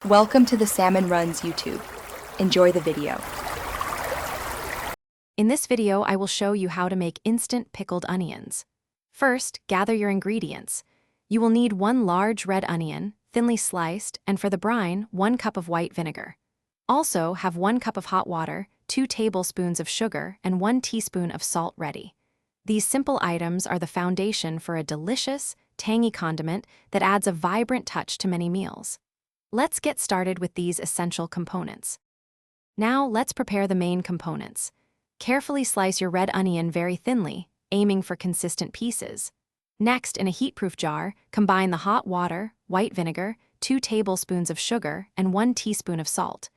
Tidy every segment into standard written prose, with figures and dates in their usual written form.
Welcome to the Salmon Runs YouTube. Enjoy the video. In this video, I will show you how to make instant pickled onions. First, gather your ingredients. You will need 1 large red onion, thinly sliced, and for the brine, 1 cup of white vinegar. Also, have 1 cup of hot water, 2 tablespoons of sugar, and 1 teaspoon of salt ready. These simple items are the foundation for a delicious, tangy condiment that adds a vibrant touch to many meals. Let's get started with these essential components. Now, let's prepare the main components. Carefully slice your red onion very thinly, aiming for consistent pieces. Next, in a heat-proof jar, combine the hot water, white vinegar, 2 tablespoons of sugar, and 1 teaspoon of salt.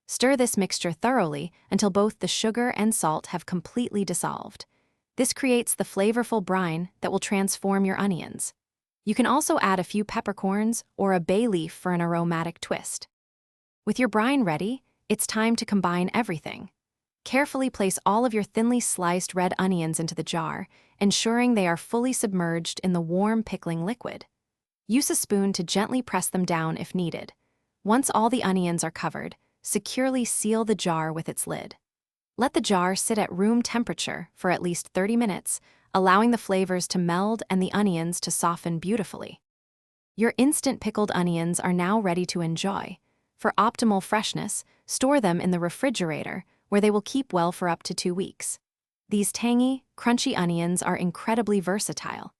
Stir this mixture thoroughly until both the sugar and salt have completely dissolved. This creates the flavorful brine that will transform your onions. You can also add a few peppercorns or a bay leaf for an aromatic twist. With your brine ready, it's time to combine everything. Carefully place all of your thinly sliced red onions into the jar, ensuring they are fully submerged in the warm pickling liquid. Use a spoon to gently press them down if needed. Once all the onions are covered, securely seal the jar with its lid. Let the jar sit at room temperature for at least 30 minutes, allowing the flavors to meld and the onions to soften beautifully. Your instant pickled onions are now ready to enjoy. For optimal freshness, store them in the refrigerator, where they will keep well for up to 2 weeks. These tangy, crunchy onions are incredibly versatile.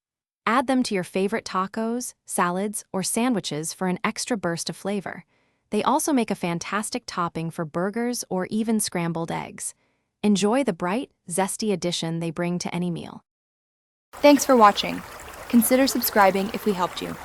Add them to your favorite tacos, salads, or sandwiches for an extra burst of flavor. They also make a fantastic topping for burgers or even scrambled eggs. Enjoy the bright, zesty addition they bring to any meal. Thanks for watching. Consider subscribing if we helped you.